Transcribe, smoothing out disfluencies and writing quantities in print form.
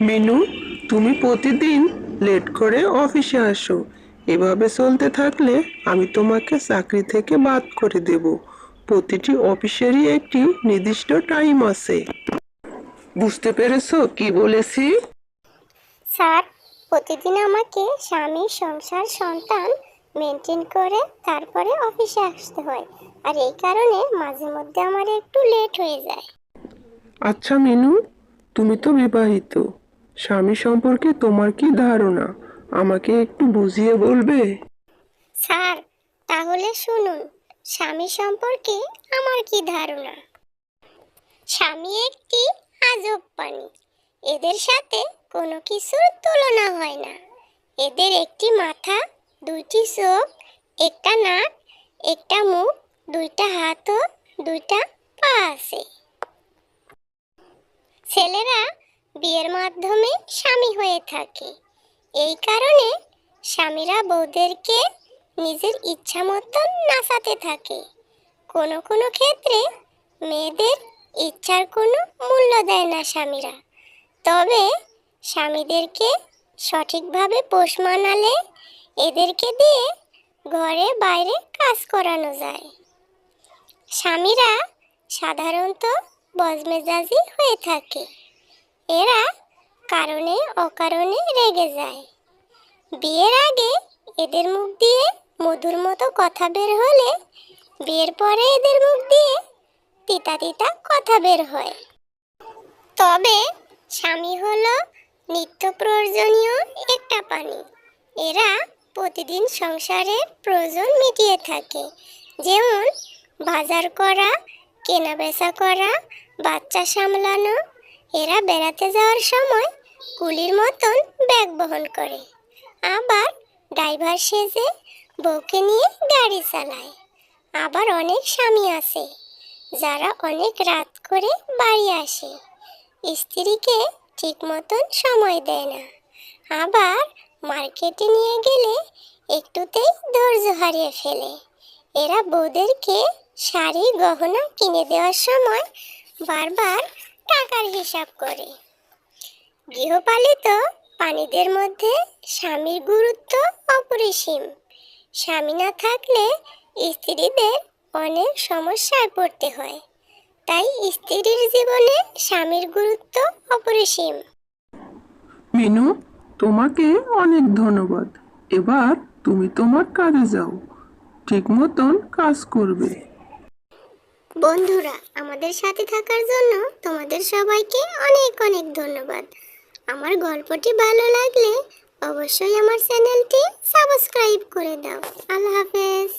মিনু, তুমি প্রতিদিন লেট করে অফিসে আসো। এভাবে চলতে থাকলে আমি তোমাকে চাকরি থেকে বাদ করে দেব। প্রতিটি অফিসেরই একটি নির্দিষ্ট টাইম আছে। বুঝতে পেরেছো কি বলেছি? স্যার, প্রতিদিন আমাকে স্বামী, সংসার, সন্তান মেনটেন করে তারপরে অফিসে আসতে হয়। আর এই কারণে মাঝে মধ্যে আমার একটু লেট হয়ে যায়। আচ্ছা মিনু, তুমি তো বিবাহিত। স্বামী সম্পর্কে তোমার কি ধারণা আমাকে একটু বুঝিয়ে বলবে? স্যার, তাহলে শুনুন, স্বামী সম্পর্কে আমার কি ধারণা। স্বামী একটি আজব প্রাণী। এদের সাথে কোনো কিছুর তুলনা হয় না। এদের একটি মাথা, দুইটি চোখ, একটা নাক, একটা মুখ, দুইটা হাত ও দুইটা পা আছে। ছেলেরা বিয়ের মাধ্যমে স্বামী হয়ে থাকে। এই কারণে স্বামীরা বউদেরকে নিজের ইচ্ছা মতন নাচাতে থাকে। কোনো কোনো ক্ষেত্রে মেয়েদের ইচ্ছার কোনো মূল্য দেয় না স্বামীরা। তবে স্বামীদেরকে সঠিকভাবে পোষ মানালে এদেরকে দিয়ে ঘরে বাইরে কাজ করানো যায়। স্বামীরা সাধারণত বজমেজাজি হয়ে থাকে। এরা কারণে অকারণে রেগে যায়। বিয়ের আগে এদের মুখ দিয়ে মধুর মতো কথা বের হলে বিয়ের পরে এদের মুখ দিয়ে তিতা তিতা কথা বের হয়। তবে স্বামী হলো নিত্য প্রয়োজনীয় একটা প্রাণী। এরা প্রতিদিন সংসারের প্রয়োজন মিটিয়ে থাকে। যেমন বাজার করা, কেনা বেচা করা, বাচ্চা সামলানো। এরা বেড়াতে যাওয়ার সময় কুলির মতন ব্যাগ বহন করে। আবার ড্রাইভার সেজে বউকে নিয়ে গাড়ি চালায়। আবার অনেক স্বামী আছে যারা অনেক রাত করে বাড়ি আসে, স্ত্রীকে ঠিক মতন সময় দেয় না। আবার মার্কেটে নিয়ে গেলে একটুতেই ধৈর্য হারিয়ে ফেলে। এরা বউদেরকে শাড়ি গহনা কিনে দেওয়ার সময় বারবার টাকার হিসাব করে। গৃহপালিত প্রাণীদের মধ্যে স্বামীর গুরুত্ব অপরিসীম। স্বামী না থাকলে স্ত্রীদের অনেক সমস্যায় পড়তে হয়। তাই স্ত্রীর জীবনে স্বামীর গুরুত্ব অপরিসীম। মিনু, তোমাকে অনেক ধন্যবাদ। এবার তুমি তোমার কাজে যাও, ঠিক মতন কাজ করবে। বন্ধুরা, আমাদের সাথে থাকার জন্য তোমাদের সবাইকে অনেক অনেক ধন্যবাদ। আমার গল্পটি ভালো লাগলে অবশ্যই আমার চ্যানেলটি সাবস্ক্রাইব করে দাও। আল্লাহ হাফেজ।